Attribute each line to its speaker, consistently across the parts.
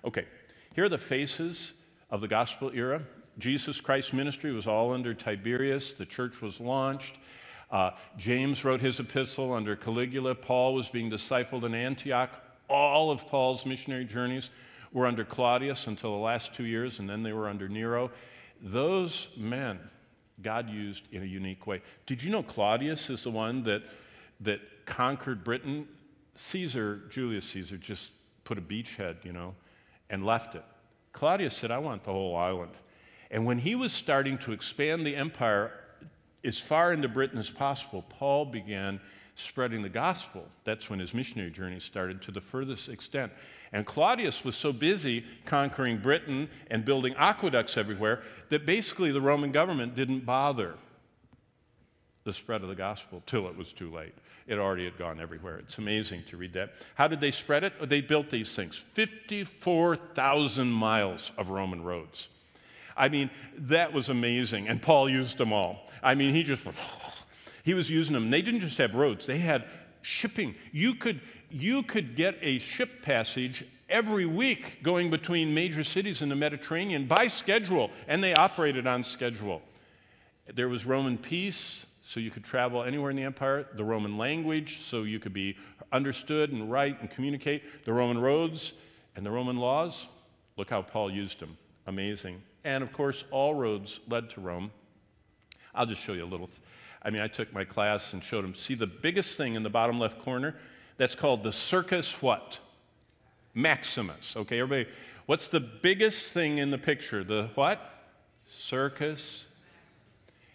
Speaker 1: Okay, here are the faces of the gospel era. Jesus Christ's ministry was all under Tiberius. The church was launched. James wrote his epistle under Caligula. Paul was being discipled in Antioch. All of Paul's missionary journeys were under Claudius until the last 2 years, and then they were under Nero. Those men God used in a unique way. Did you know Claudius is the one that conquered Britain? Julius Caesar, just put a beachhead, and left it. Claudius said, I want the whole island. And when he was starting to expand the empire as far into Britain as possible, Paul began spreading the gospel. That's when his missionary journey started to the furthest extent. And Claudius was so busy conquering Britain and building aqueducts everywhere that basically the Roman government didn't bother the spread of the gospel till it was too late. It already had gone everywhere. It's amazing to read that. How did they spread it? They built these things. 54,000 miles of Roman roads. I mean, that was amazing. And Paul used them all. I mean, he was using them. They didn't just have roads. They had shipping. You could get a ship passage every week going between major cities in the Mediterranean by schedule, and they operated on schedule. There was Roman peace, so you could travel anywhere in the empire. The Roman language, so you could be understood and write and communicate. The Roman roads and the Roman laws. Look how Paul used them. Amazing. And of course, all roads led to Rome. I'll just show you a little. I took my class and showed them. See the biggest thing in the bottom left corner? That's called the Circus what? Maximus. Okay, everybody, what's the biggest thing in the picture? The what? Circus.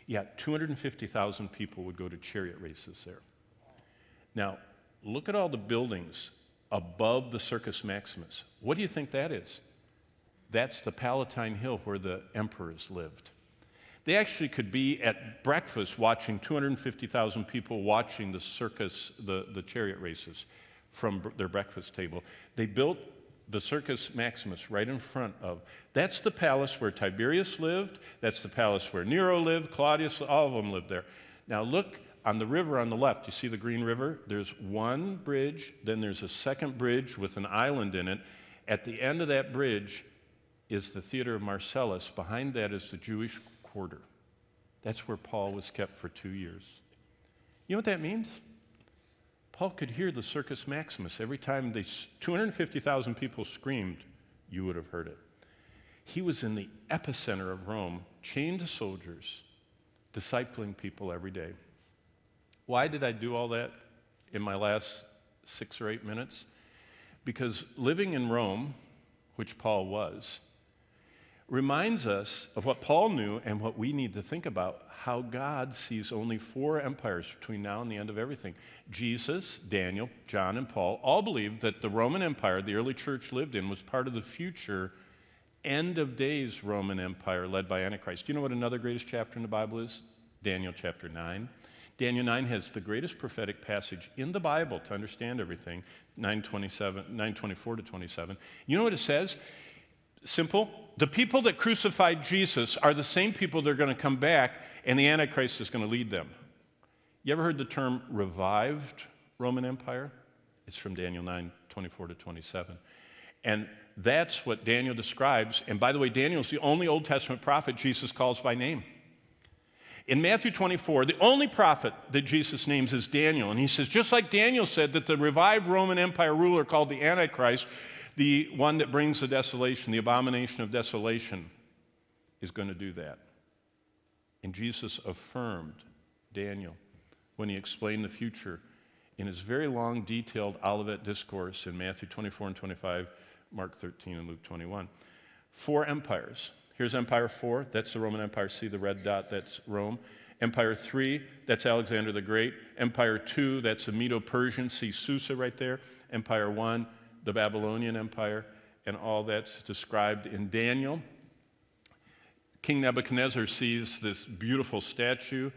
Speaker 1: Yeah, 250,000 people would go to chariot races there. Now, look at all the buildings above the Circus Maximus. What do you think that is? That's the Palatine Hill where the emperors lived. They actually could be at breakfast watching 250,000 people watching the circus, the chariot races from their breakfast table. They built the Circus Maximus right in front of. That's the palace where Tiberius lived. That's the palace where Nero lived, Claudius, all of them lived there. Now look on the river on the left. You see the Green River? There's one bridge, then there's a second bridge with an island in it. At the end of that bridge is the Theater of Marcellus. Behind that is the Jewish quarter. That's where Paul was kept for 2 years. You know what that means? Paul could hear the Circus Maximus. Every time 250,000 people screamed, you would have heard it. He was in the epicenter of Rome, chained to soldiers, discipling people every day. Why did I do all that in my last 6 or 8 minutes? Because living in Rome, which Paul was, reminds us of what Paul knew and what we need to think about, how God sees only 4 empires between now and the end of everything. Jesus, Daniel, John, and Paul all believed that the Roman Empire the early church lived in was part of the future end of days Roman Empire led by Antichrist. Do you know what another greatest chapter in the Bible is? Daniel chapter 9. Daniel 9 has the greatest prophetic passage in the Bible to understand everything, 9:24 to 27. You know what it says? Simple. The people that crucified Jesus are the same people that are going to come back, and the Antichrist is going to lead them. You ever heard the term revived Roman Empire? It's from Daniel 9:24 to 27. And that's what Daniel describes. And by the way, Daniel's the only Old Testament prophet Jesus calls by name. In Matthew 24, the only prophet that Jesus names is Daniel. And he says, just like Daniel said that the revived Roman Empire ruler called the Antichrist, the one that brings the desolation, the abomination of desolation, is going to do that. And Jesus affirmed Daniel when he explained the future in his very long, detailed Olivet Discourse in Matthew 24 and 25, Mark 13 and Luke 21. 4 empires. Here's Empire 4. That's the Roman Empire. See the red dot? That's Rome. Empire 3. That's Alexander the Great. Empire 2. That's the Medo-Persian. See Susa right there. Empire 1. The Babylonian Empire, and all that's described in Daniel. King Nebuchadnezzar sees this beautiful statue,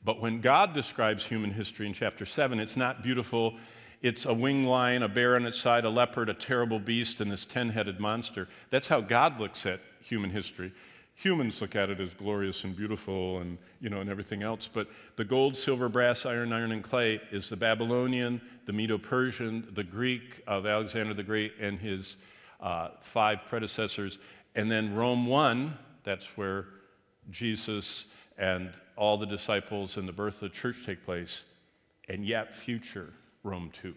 Speaker 1: but when God describes human history in chapter 7, it's not beautiful. It's a winged lion, a bear on its side, a leopard, a terrible beast, and this 10-headed monster. That's how God looks at human history. Humans look at it as glorious and beautiful and, and everything else. But the gold, silver, brass, iron, and clay is the Babylonian, the Medo-Persian, the Greek of Alexander the Great and his 5 predecessors. And then Rome 1, that's where Jesus and all the disciples and the birth of the church take place. And yet future Rome 2.